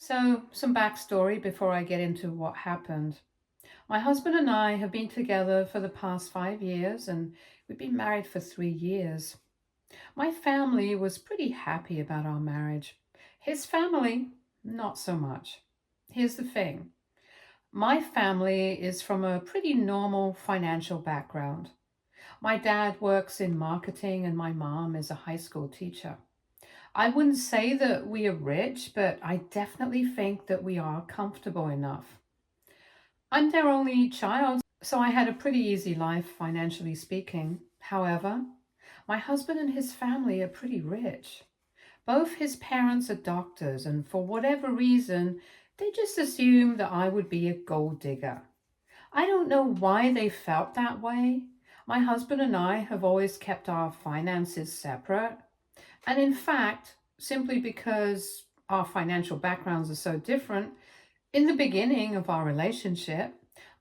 So, some backstory before I get into what happened. My husband and I have been together for the past 5 years, and we've been married for 3 years. My family was pretty happy about our marriage. His family, not so much. Here's the thing. My family is from a pretty normal financial background. My dad works in marketing and my mom is a high school teacher. I wouldn't say that we are rich, but I definitely think that we are comfortable enough. I'm their only child, so I had a pretty easy life, financially speaking. However, my husband and his family are pretty rich. Both his parents are doctors, and for whatever reason, they just assumed that I would be a gold digger. I don't know why they felt that way. My husband and I have always kept our finances separate. And in fact, simply because our financial backgrounds are so different, in the beginning of our relationship,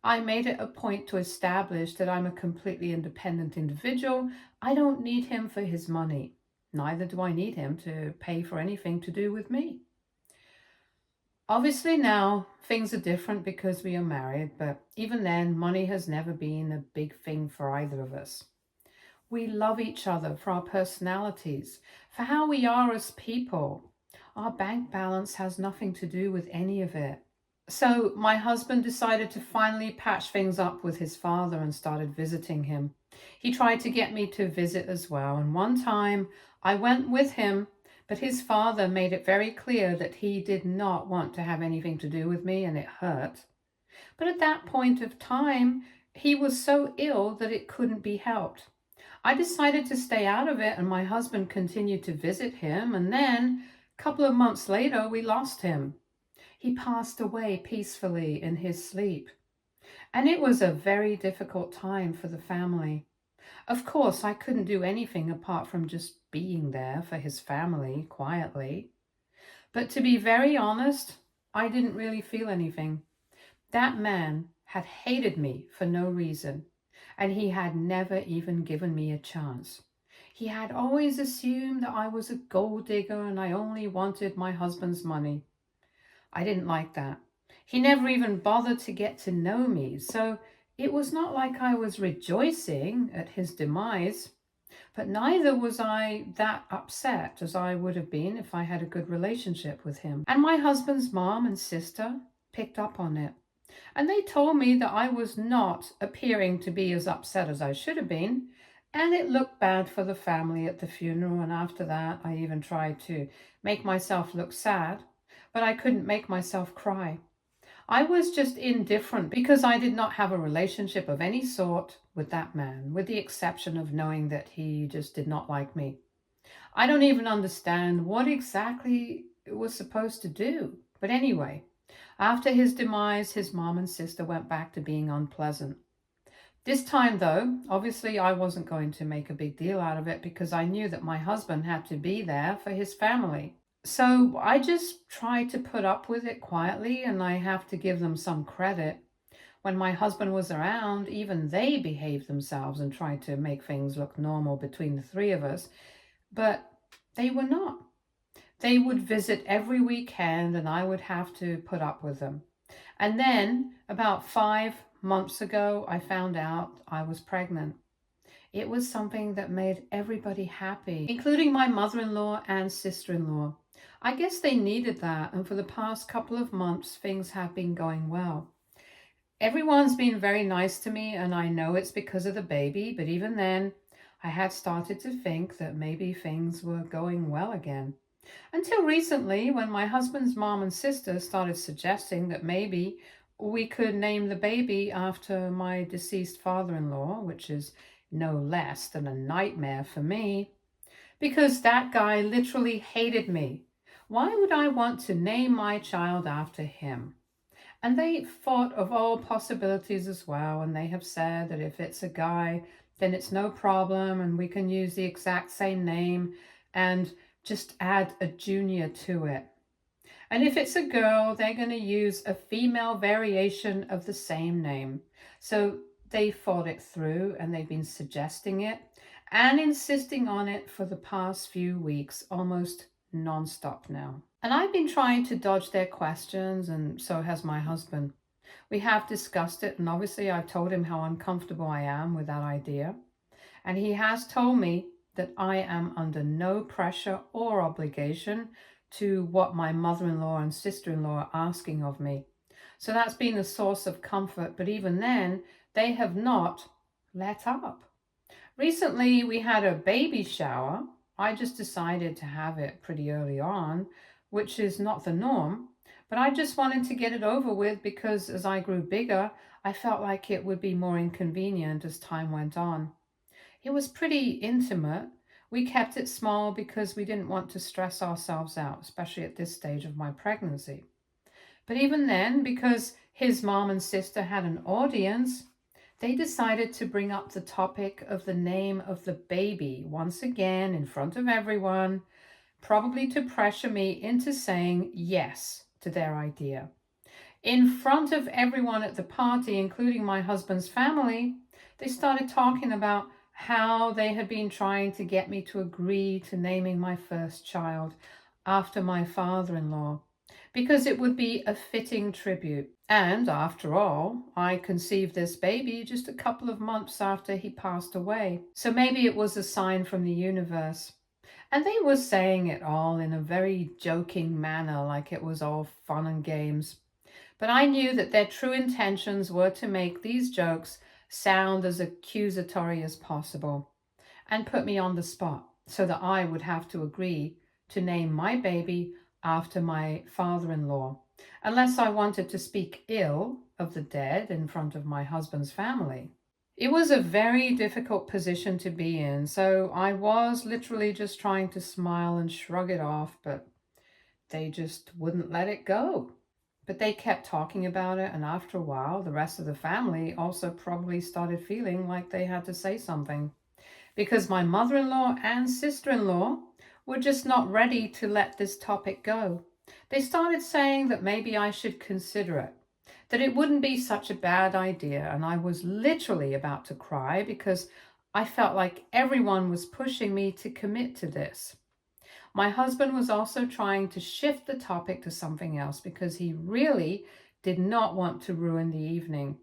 I made it a point to establish that I'm a completely independent individual. I don't need him for his money. Neither do I need him to pay for anything to do with me. Obviously, now things are different because we are married, but even then, money has never been a big thing for either of us. We love each other for our personalities, for how we are as people. Our bank balance has nothing to do with any of it. So my husband decided to finally patch things up with his father and started visiting him. He tried to get me to visit as well, and one time I went with him, but his father made it very clear that he did not want to have anything to do with me, and it hurt. But at that point of time, he was so ill that it couldn't be helped. I decided to stay out of it, and my husband continued to visit him, and then a couple of months later, we lost him. He passed away peacefully in his sleep. And it was a very difficult time for the family. Of course, I couldn't do anything apart from just being there for his family quietly. But to be very honest, I didn't really feel anything. That man had hated me for no reason, and he had never even given me a chance. He had always assumed that I was a gold digger and I only wanted my husband's money. I didn't like that. He never even bothered to get to know me, so it was not like I was rejoicing at his demise, but neither was I that upset as I would have been if I had a good relationship with him. And my husband's mom and sister picked up on it. And they told me that I was not appearing to be as upset as I should have been. And it looked bad for the family at the funeral. And after that, I even tried to make myself look sad, but I couldn't make myself cry. I was just indifferent because I did not have a relationship of any sort with that man, with the exception of knowing that he just did not like me. I don't even understand what exactly it was supposed to do. But anyway, after his demise, his mom and sister went back to being unpleasant. This time, though, obviously I wasn't going to make a big deal out of it because I knew that my husband had to be there for his family. So I just tried to put up with it quietly, and I have to give them some credit. When my husband was around, even they behaved themselves and tried to make things look normal between the three of us, but they were not. They would visit every weekend and I would have to put up with them. And then about 5 months ago, I found out I was pregnant. It was something that made everybody happy, including my mother-in-law and sister-in-law. I guess they needed that, and for the past couple of months, things have been going well. Everyone's been very nice to me, and I know it's because of the baby, but even then, I had started to think that maybe things were going well again. Until recently, when my husband's mom and sister started suggesting that maybe we could name the baby after my deceased father-in-law, which is no less than a nightmare for me, because that guy literally hated me. Why would I want to name my child after him? And they thought of all possibilities as well, and they have said that if it's a guy, then it's no problem, and we can use the exact same name and just add a junior to it. And if it's a girl, they're going to use a female variation of the same name. So they thought it through and they've been suggesting it and insisting on it for the past few weeks, almost nonstop now. And I've been trying to dodge their questions, and so has my husband. We have discussed it, and obviously I've told him how uncomfortable I am with that idea. And he has told me that I am under no pressure or obligation to what my mother-in-law and sister-in-law are asking of me. So that's been a source of comfort, but even then, they have not let up. Recently, we had a baby shower. I just decided to have it pretty early on, which is not the norm, but I just wanted to get it over with because as I grew bigger, I felt like it would be more inconvenient as time went on. It was pretty intimate. We kept it small because we didn't want to stress ourselves out, especially at this stage of my pregnancy. But even then, because his mom and sister had an audience, they decided to bring up the topic of the name of the baby once again in front of everyone, probably to pressure me into saying yes to their idea. In front of everyone at the party, including my husband's family, they started talking about how they had been trying to get me to agree to naming my first child after my father-in-law, because it would be a fitting tribute. And after all, I conceived this baby just a couple of months after he passed away. So maybe it was a sign from the universe. And they were saying it all in a very joking manner, like it was all fun and games. But I knew that their true intentions were to make these jokes sound as accusatory as possible and put me on the spot so that I would have to agree to name my baby after my father-in-law, unless I wanted to speak ill of the dead in front of my husband's family. It was a very difficult position to be in, so I was literally just trying to smile and shrug it off, but they just wouldn't let it go. But they kept talking about it, and after a while, the rest of the family also probably started feeling like they had to say something, because my mother-in-law and sister-in-law were just not ready to let this topic go. They started saying that maybe I should consider it, that it wouldn't be such a bad idea, and I was literally about to cry because I felt like everyone was pushing me to commit to this. My husband was also trying to shift the topic to something else because he really did not want to ruin the evening,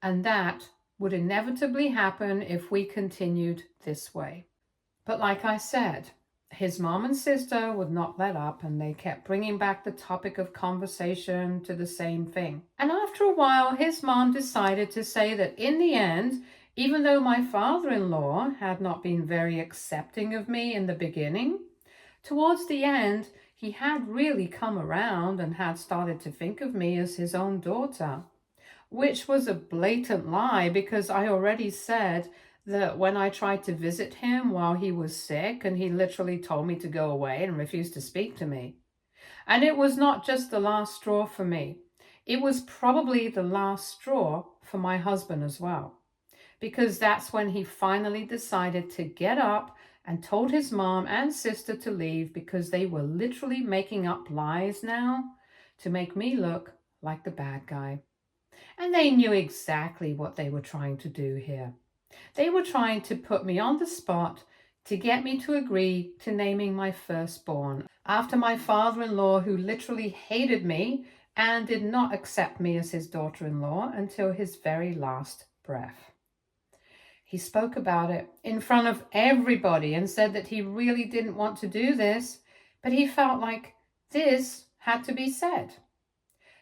and that would inevitably happen if we continued this way. But like I said, his mom and sister would not let up, and they kept bringing back the topic of conversation to the same thing. And after a while, his mom decided to say that in the end, even though my father-in-law had not been very accepting of me in the beginning, towards the end, he had really come around and had started to think of me as his own daughter, which was a blatant lie because I already said that when I tried to visit him while he was sick, and he literally told me to go away and refused to speak to me. And it was not just the last straw for me. It was probably the last straw for my husband as well, because that's when he finally decided to get up and told his mom and sister to leave because they were literally making up lies now to make me look like the bad guy. And they knew exactly what they were trying to do here. They were trying to put me on the spot to get me to agree to naming my firstborn after my father-in-law, who literally hated me and did not accept me as his daughter-in-law until his very last breath. He spoke about it in front of everybody and said that he really didn't want to do this, but he felt like this had to be said.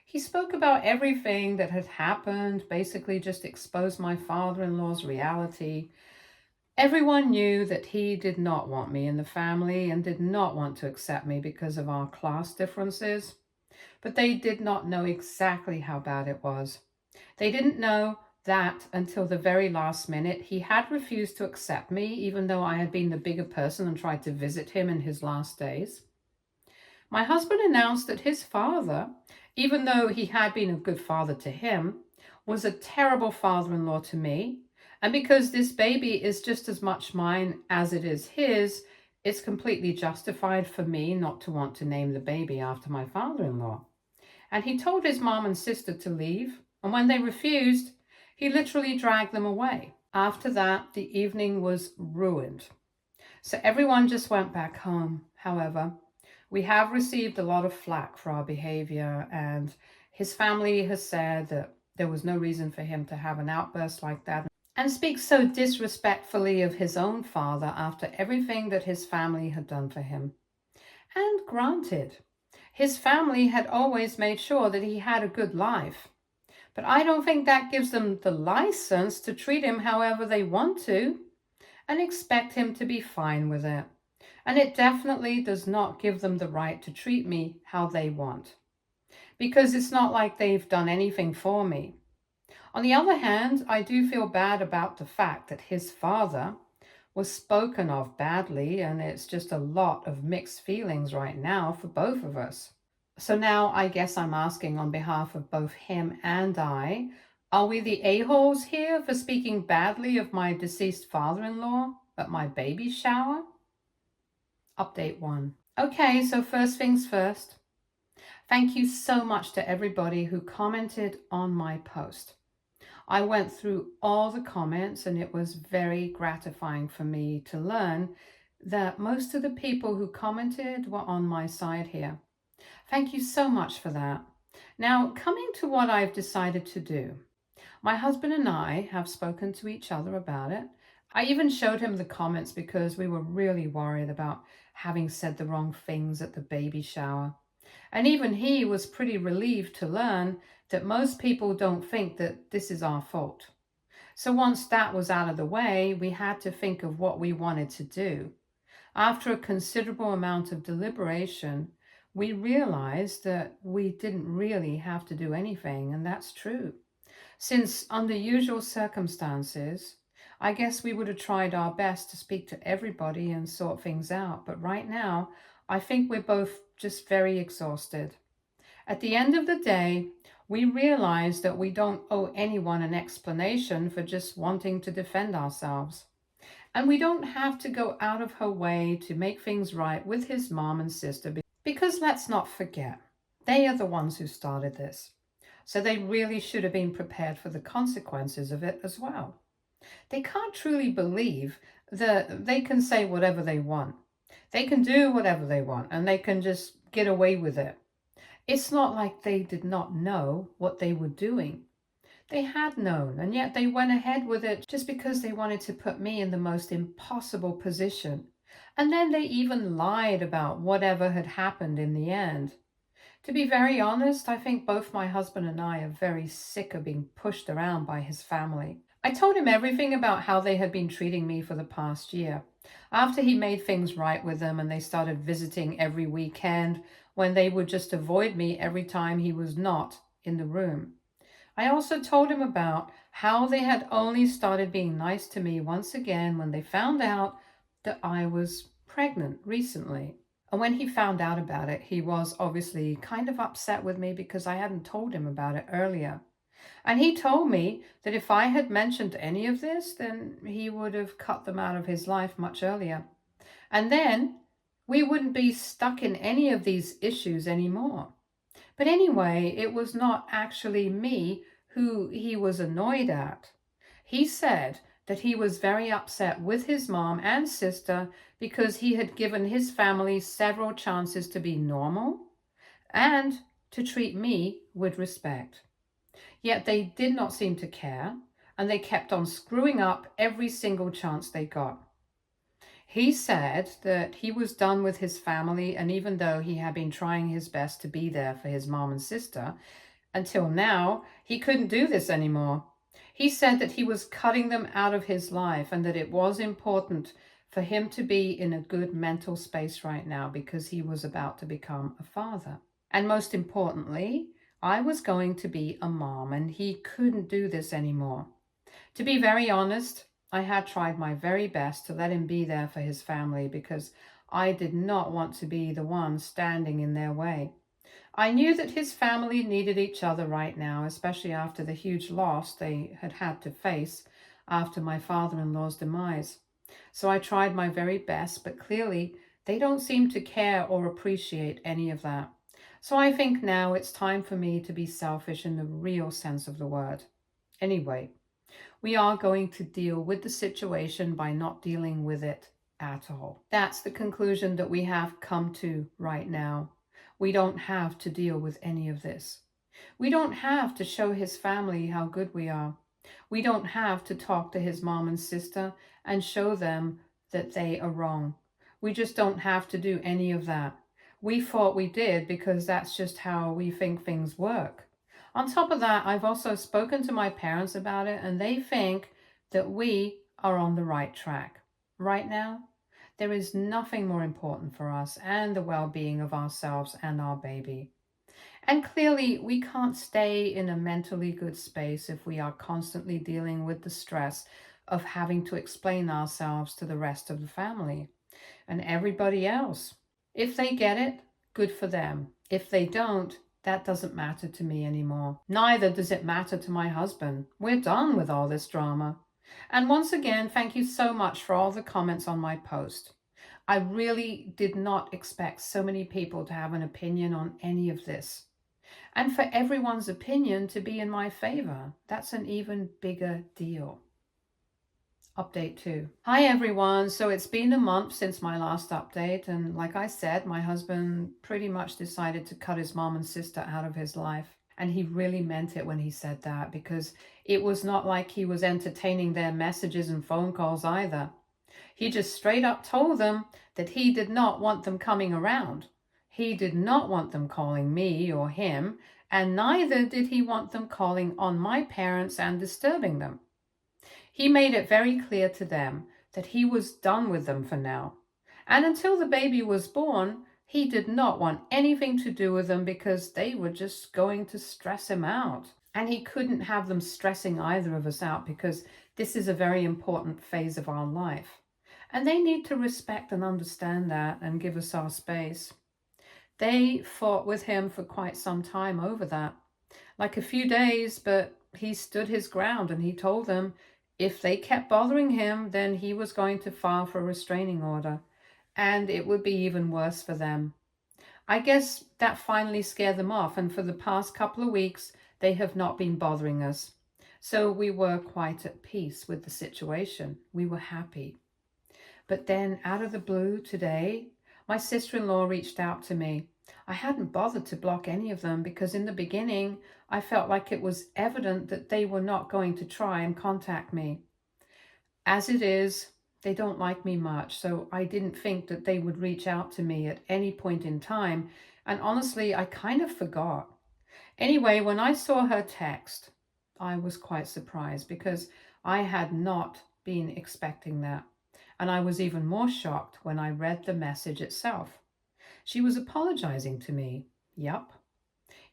He spoke about everything that had happened, basically just exposed my father-in-law's reality. Everyone knew that he did not want me in the family and did not want to accept me because of our class differences, but they did not know exactly how bad it was. They didn't know that until the very last minute. He had refused to accept me, even though I had been the bigger person and tried to visit him in his last days. My husband announced that his father, even though he had been a good father to him, was a terrible father-in-law to me. And because this baby is just as much mine as it is his, it's completely justified for me not to want to name the baby after my father-in-law. And he told his mom and sister to leave, and when they refused, he literally dragged them away. After that, the evening was ruined. So everyone just went back home. However, We have received a lot of flack for our behavior, and his family has said that there was no reason for him to have an outburst like that and speak so disrespectfully of his own father after everything that his family had done for him. And granted, his family had always made sure that he had a good life. But I don't think that gives them the license to treat him however they want to and expect him to be fine with it. And it definitely does not give them the right to treat me how they want, because it's not like they've done anything for me. On the other hand, I do feel bad about the fact that his father was spoken of badly, and it's just a lot of mixed feelings right now for both of us. So now I guess I'm asking on behalf of both him and I, are we the a-holes here for speaking badly of my deceased father-in-law at my baby shower? Update 1. Okay, so first things first. Thank you so much to everybody who commented on my post. I went through all the comments, and it was very gratifying for me to learn that most of the people who commented were on my side here. Thank you so much for that. Now, coming to what I've decided to do. My husband and I have spoken to each other about it. I even showed him the comments because we were really worried about having said the wrong things at the baby shower. And even he was pretty relieved to learn that most people don't think that this is our fault. So once that was out of the way, we had to think of what we wanted to do. After a considerable amount of deliberation, we realized that we didn't really have to do anything, and that's true. Since under usual circumstances, I guess we would have tried our best to speak to everybody and sort things out. But right now, I think we're both just very exhausted. At the end of the day, we realize that we don't owe anyone an explanation for just wanting to defend ourselves. And we don't have to go out of her way to make things right with his mom and sister, because let's not forget, they are the ones who started this. So they really should have been prepared for the consequences of it as well. They can't truly believe that they can say whatever they want. They can do whatever they want, and they can just get away with it. It's not like they did not know what they were doing. They had known, and yet they went ahead with it just because they wanted to put me in the most impossible position. And then they even lied about whatever had happened in the end. To be very honest, I think both my husband and I are very sick of being pushed around by his family. I told him everything about how they had been treating me for the past year. After he made things right with them and they started visiting every weekend, when they would just avoid me every time he was not in the room. I also told him about how they had only started being nice to me once again when they found out that I was pregnant recently. And when he found out about it, he was obviously kind of upset with me because I hadn't told him about it earlier. And he told me that if I had mentioned any of this, then he would have cut them out of his life much earlier. And then we wouldn't be stuck in any of these issues anymore. But anyway, it was not actually me who he was annoyed at. He said that he was very upset with his mom and sister because he had given his family several chances to be normal and to treat me with respect. Yet they did not seem to care, and they kept on screwing up every single chance they got. He said that he was done with his family, and even though he had been trying his best to be there for his mom and sister, until now, he couldn't do this anymore. He said that he was cutting them out of his life and that it was important for him to be in a good mental space right now because he was about to become a father. And most importantly, I was going to be a mom, and he couldn't do this anymore. To be very honest, I had tried my very best to let him be there for his family because I did not want to be the one standing in their way. I knew that his family needed each other right now, especially after the huge loss they had had to face after my father-in-law's demise. So I tried my very best, but clearly they don't seem to care or appreciate any of that. So I think now it's time for me to be selfish in the real sense of the word. Anyway, we are going to deal with the situation by not dealing with it at all. That's the conclusion that we have come to right now. We don't have to deal with any of this. We don't have to show his family how good we are. We don't have to talk to his mom and sister and show them that they are wrong. We just don't have to do any of that. We thought we did because that's just how we think things work. On top of that, I've also spoken to my parents about it, and they think that we are on the right track. Right now, there is nothing more important for us and the well-being of ourselves and our baby. And clearly, we can't stay in a mentally good space if we are constantly dealing with the stress of having to explain ourselves to the rest of the family and everybody else. If they get it, good for them. If they don't, that doesn't matter to me anymore. Neither does it matter to my husband. We're done with all this drama. And once again, thank you so much for all the comments on my post. I really did not expect so many people to have an opinion on any of this. And for everyone's opinion to be in my favor. That's an even bigger deal. Update 2. Hi everyone. So it's been a month since my last update, and like I said, my husband pretty much decided to cut his mom and sister out of his life. And he really meant it when he said that, because it was not like he was entertaining their messages and phone calls either. He just straight up told them that he did not want them coming around. He did not want them calling me or him, and neither did he want them calling on my parents and disturbing them. He made it very clear to them that he was done with them for now. And until the baby was born, he did not want anything to do with them because they were just going to stress him out. And he couldn't have them stressing either of us out because this is a very important phase of our life. And they need to respect and understand that and give us our space. They fought with him for quite some time over that, like a few days, but he stood his ground and he told them if they kept bothering him, then he was going to file for a restraining order, and it would be even worse for them. I guess that finally scared them off, and for the past couple of weeks, they have not been bothering us. So we were quite at peace with the situation. We were happy. But then out of the blue today, my sister-in-law reached out to me. I hadn't bothered to block any of them because in the beginning, I felt like it was evident that they were not going to try and contact me. As it is, they don't like me much, so I didn't think that they would reach out to me at any point in time, and honestly, I kind of forgot. Anyway, when I saw her text, I was quite surprised because I had not been expecting that, and I was even more shocked when I read the message itself. She was apologizing to me. Yup.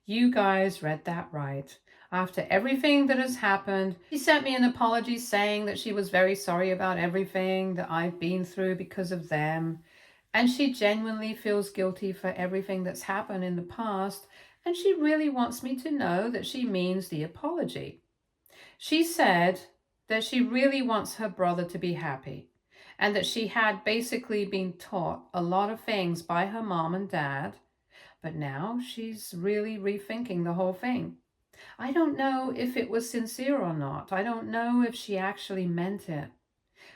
You guys read that right. After everything that has happened, she sent me an apology saying that she was very sorry about everything that I've been through because of them. And she genuinely feels guilty for everything that's happened in the past. And she really wants me to know that she means the apology. She said that she really wants her brother to be happy, and that she had basically been taught a lot of things by her mom and dad, but now she's really rethinking the whole thing. I don't know if it was sincere or not. I don't know if she actually meant it.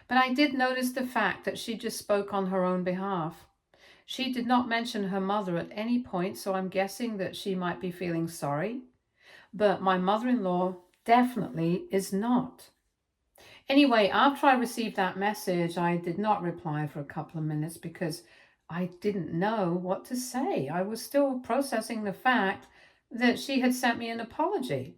But I did notice the fact that she just spoke on her own behalf. She did not mention her mother at any point, so I'm guessing that she might be feeling sorry. But my mother-in-law definitely is not. Anyway, after I received that message, I did not reply for a couple of minutes because I didn't know what to say. I was still processing the fact that she had sent me an apology.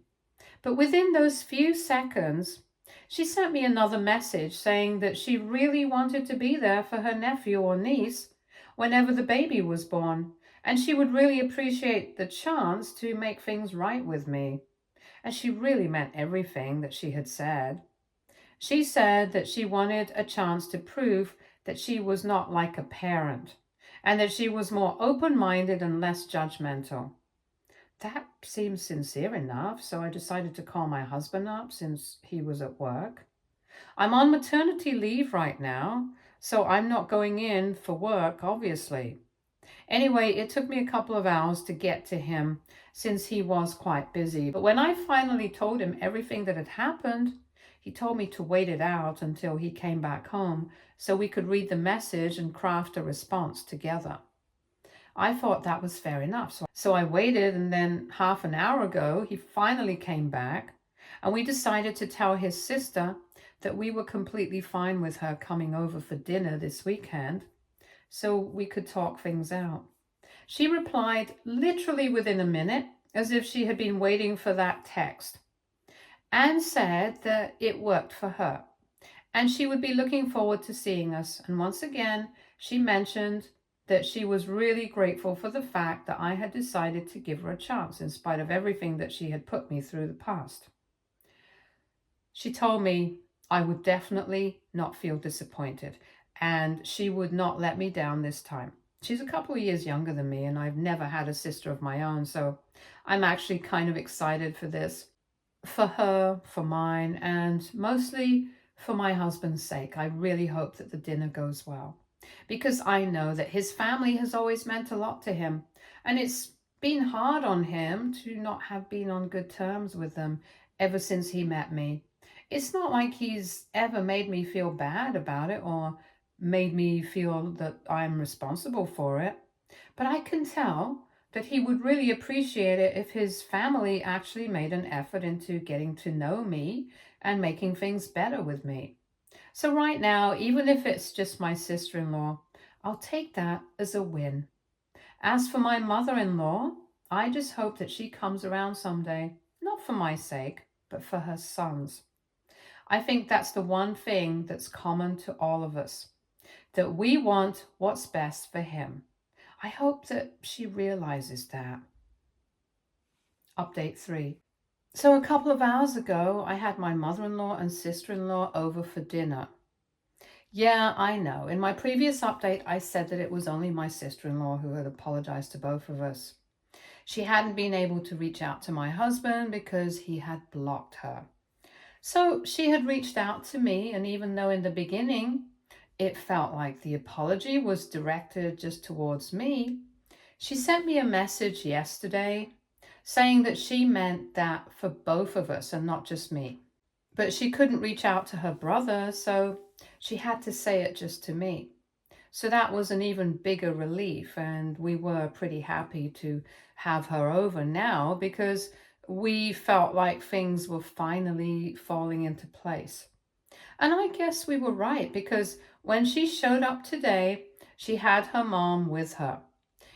But within those few seconds, she sent me another message saying that she really wanted to be there for her nephew or niece whenever the baby was born, and she would really appreciate the chance to make things right with me. And she really meant everything that she had said. She said that she wanted a chance to prove that she was not like a parent, and that she was more open-minded and less judgmental. That seems sincere enough, so I decided to call my husband up since he was at work. I'm on maternity leave right now, so I'm not going in for work, obviously. Anyway, it took me a couple of hours to get to him since he was quite busy. But when I finally told him everything that had happened, He told me to wait it out until he came back home so we could read the message and craft a response together. I thought that was fair enough. So I waited, and then half an hour ago, he finally came back, and we decided to tell his sister that we were completely fine with her coming over for dinner this weekend so we could talk things out. She replied literally within a minute, as if she had been waiting for that text, and said that it worked for her and she would be looking forward to seeing us. And once again, she mentioned that she was really grateful for the fact that I had decided to give her a chance in spite of everything that she had put me through the past. She told me I would definitely not feel disappointed and she would not let me down this time. She's a couple of years younger than me and I've never had a sister of my own, so I'm actually kind of excited for this, for her, for mine, and mostly for my husband's sake. I really hope that the dinner goes well because I know that his family has always meant a lot to him, and it's been hard on him to not have been on good terms with them ever since he met me. It's not like he's ever made me feel bad about it or made me feel that I'm responsible for it, but I can tell that he would really appreciate it if his family actually made an effort into getting to know me and making things better with me. So right now, even if it's just my sister-in-law, I'll take that as a win. As for my mother-in-law, I just hope that she comes around someday, not for my sake, but for her son's. I think that's the one thing that's common to all of us, that we want what's best for him. I hope that she realizes that. Update 3. So a couple of hours ago, I had my mother-in-law and sister-in-law over for dinner. Yeah, I know. In my previous update, I said that it was only my sister-in-law who had apologized to both of us. She hadn't been able to reach out to my husband because he had blocked her. So she had reached out to me, and even though in the beginning it felt like the apology was directed just towards me, she sent me a message yesterday saying that she meant that for both of us and not just me. But she couldn't reach out to her brother, so she had to say it just to me. So that was an even bigger relief, and we were pretty happy to have her over now because we felt like things were finally falling into place. And I guess we were right because when she showed up today, she had her mom with her.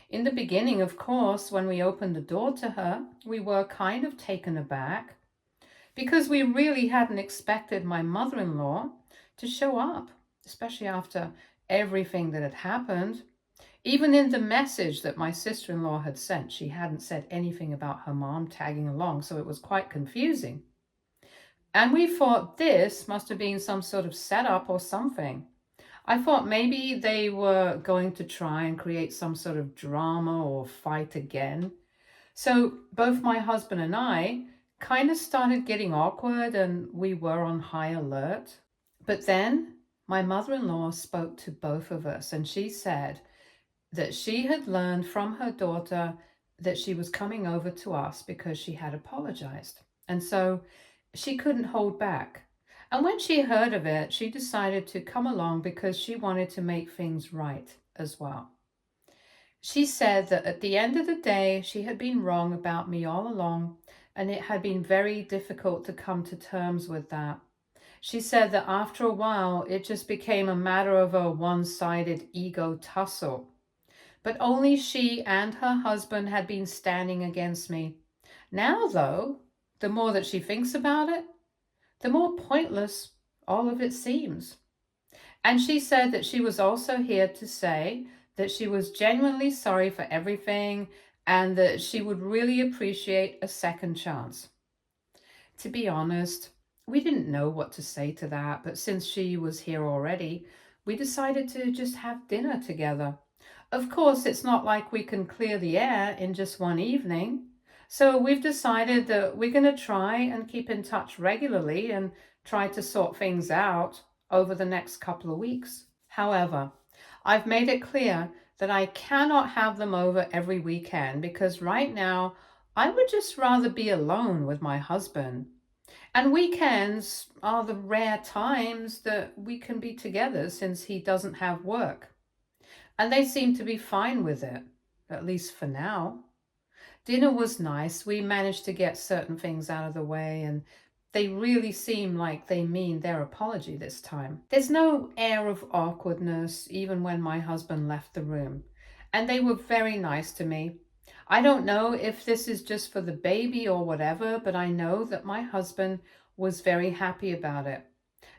In the beginning, of course, when we opened the door to her, we were kind of taken aback because we really hadn't expected my mother-in-law to show up, especially after everything that had happened. Even in the message that my sister-in-law had sent, she hadn't said anything about her mom tagging along, so it was quite confusing. And we thought this must have been some sort of setup or something. I thought maybe they were going to try and create some sort of drama or fight again. So both my husband and I kind of started getting awkward and we were on high alert. But then my mother-in-law spoke to both of us and she said that she had learned from her daughter that she was coming over to us because she had apologized. And so she couldn't hold back. And when she heard of it, she decided to come along because she wanted to make things right as well. She said that at the end of the day, she had been wrong about me all along, and it had been very difficult to come to terms with that. She said that after a while, it just became a matter of a one-sided ego tussle. But only she and her husband had been standing against me. Now, though, the more that she thinks about it, the more pointless all of it seems. And she said that she was also here to say that she was genuinely sorry for everything and that she would really appreciate a second chance. To be honest, we didn't know what to say to that, but since she was here already, we decided to just have dinner together. Of course, it's not like we can clear the air in just one evening. So we've decided that we're going to try and keep in touch regularly and try to sort things out over the next couple of weeks. However, I've made it clear that I cannot have them over every weekend because right now I would just rather be alone with my husband. And weekends are the rare times that we can be together since he doesn't have work. And they seem to be fine with it, at least for now. Dinner was nice. We managed to get certain things out of the way, and they really seem like they mean their apology this time. There's no air of awkwardness, even when my husband left the room. And they were very nice to me. I don't know if this is just for the baby or whatever, but I know that my husband was very happy about it.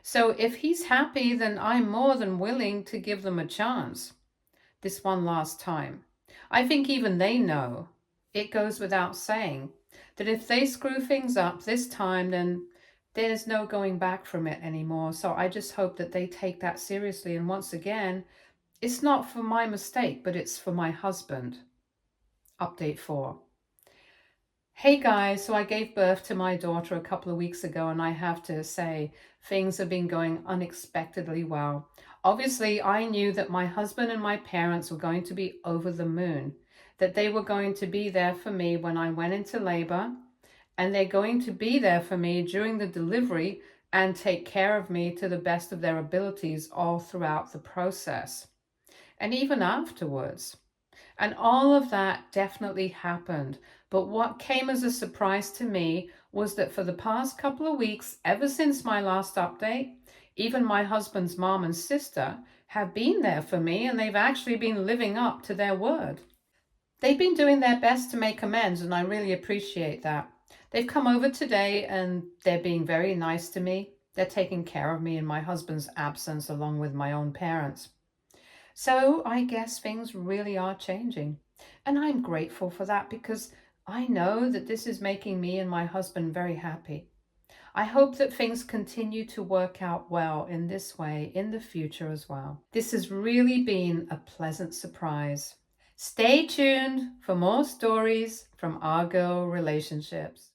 So if he's happy, then I'm more than willing to give them a chance this one last time. I think even they know, it goes without saying, that if they screw things up this time, then there's no going back from it anymore. So I just hope that they take that seriously. And once again, it's not for my mistake, but it's for my husband. Update 4. Hey guys, so I gave birth to my daughter a couple of weeks ago, and I have to say, things have been going unexpectedly well. Obviously, I knew that my husband and my parents were going to be over the moon, that they were going to be there for me when I went into labor, and they're going to be there for me during the delivery and take care of me to the best of their abilities all throughout the process, and even afterwards. And all of that definitely happened. But what came as a surprise to me was that for the past couple of weeks, ever since my last update, even my husband's mom and sister have been there for me, and they've actually been living up to their word. They've been doing their best to make amends, and I really appreciate that. They've come over today and they're being very nice to me. They're taking care of me in my husband's absence along with my own parents. So I guess things really are changing. And I'm grateful for that because I know that this is making me and my husband very happy. I hope that things continue to work out well in this way in the future as well. This has really been a pleasant surprise. Stay tuned for more stories from our girl relationships.